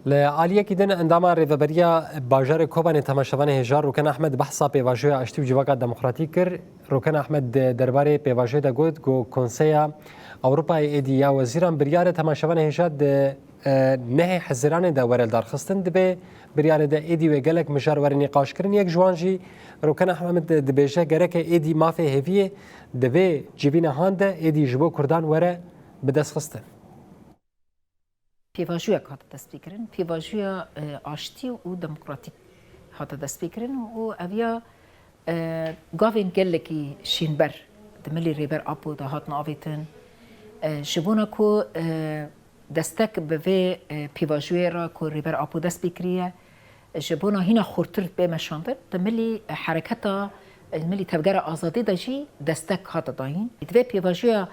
لعالیه کدن اندام ریوبریا باجر کوبان تماشاوان هجار روکن احمد بحثا پیواژوی اشتی و جواکا دموکراتیک کر روکن احمد درباره پیواژوی دا گود گو کنسیا اوروپای ایدیا وزیران بریار تماشاوان هجار نه حزران دا ورل درخستن دبه بریار دا ایدی و گلک مشار ور نقاش کرن یک جوانجی روکن احمد دبیجه گرک ایدی مافه هویه دبه جیبین هاند ایدی جبو کردان وره بدست خستن پیواژویا هات دست بکرین پیواژویا آشتی و دموکراتیک هات دست بکرین و اویا گاوین گلکی شینبر دملی ریبر آپو دا هات ناویتن شبونا کو دستک به پیواژویا را کو ریبر آپو دست بکریه شبونا هینا خورترت به مشاندر دملی حرکتا الملي تبجرة آزادي داجي دستك هذا داين يتبع بيواجويا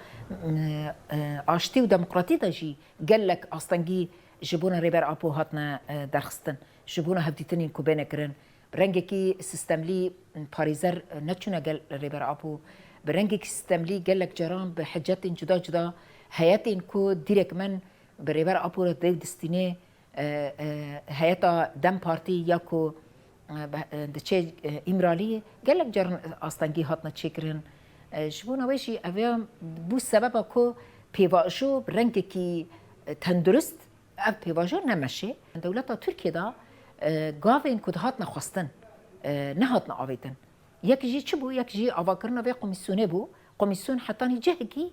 عشتي وديمقراطي داجي قال لك أصلاً جبونا ريبر أبو هاتنا درخستن جبونا هبديتنين كوبانا كرن برنجكي سيستملي باريزر نتشونا قال ريبر أبو برنجكي سيستملي قال لك جرام بحاجات جدا جدا حياتين كو ديرك من بريبر أبو ديف دستيني حياتا دم بارتي ياكو دچه امرالی گلک جرن آستانگی هاتنا چکرن شبونا ویشی اویا بو سبب کو پیواژو رنگ کی تندرست او پیواژو نمشه دولت ترکیه دا گاوین کد هاتنا خواستن نه هاتنا آویدن یک جی چه بو یک جی آواکرنا وی کمیسیونه بو کمیسیون حتی نی جهگی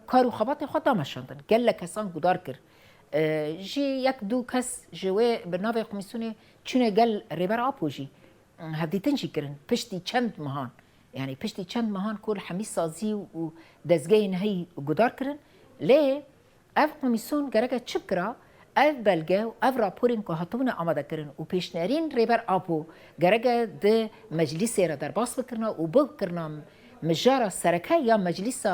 کارو خبات خود دامشاندن گلک کسان گدار کر جی یک دو کس جوه برنامه کمیسیونه چونه گل ریبر آپوجی هدیتن جی کرن پشتی چند مهان یعنی پشتی چند مهان کل حمیس سازی و دزگی نهی گدار کرن لی اف کمیسیون گرگه چپ کرا اف بلگه و اف راپورین که هاتونه آماده کرن و پیشنرین ریبر آپو گرگه ده مجلسی را در باس بکرنا و بکرنا مجارا سرکه یا مجلس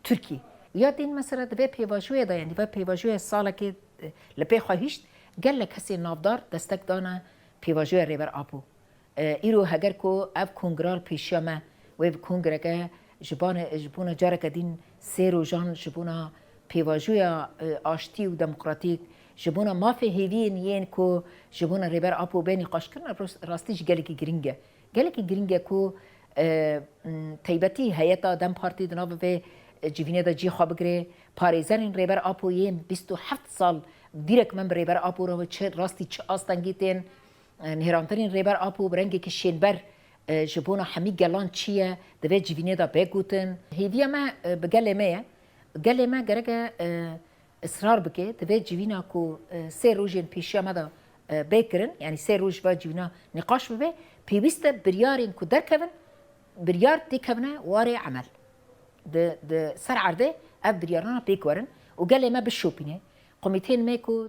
ترکی یا دین مثلا ده پیواژوی دا یعنی ده پیواژوی ساله که لپی خواهیشت گل کسی نافدار دستک دانه پیواژوی ریبر آپو ایرو هگر کو اف کنگرال پیشیامه و کنگرگه جبونه جارک دین سیرو جان جبونه پیواژوی آشتی و دموکراتیک جبونه مافه هیوین یین کو جبونه ریبر آپو بینی قاش کرن راستیش گلکی گرینگه کو تیبتی هیئتا دم پارتی دنابه به جیوینه دا جی خواب گره پاریزرین ریبر آپو یین 27 سال دیرک من ریبر آپو رو چه راستی چه آستانگیتین نهرانترین ریبر آپو برنگی که شینبر جبونا حمی گلان چیه دوی جیوینه دا بگوتن هیویا ما بگل ما گرگه اصرار بکه دوی جیوینا کو سه روژین پیشیا ما دا بکرن یعنی سه روژ با جیوینا نقاش ببه پیویست بریارین کو در کون بریار دی کونه واری عمل ده سر عرده اف بريارنا بيكورن وقال لي ما بالشوبينه قوميتين ماكو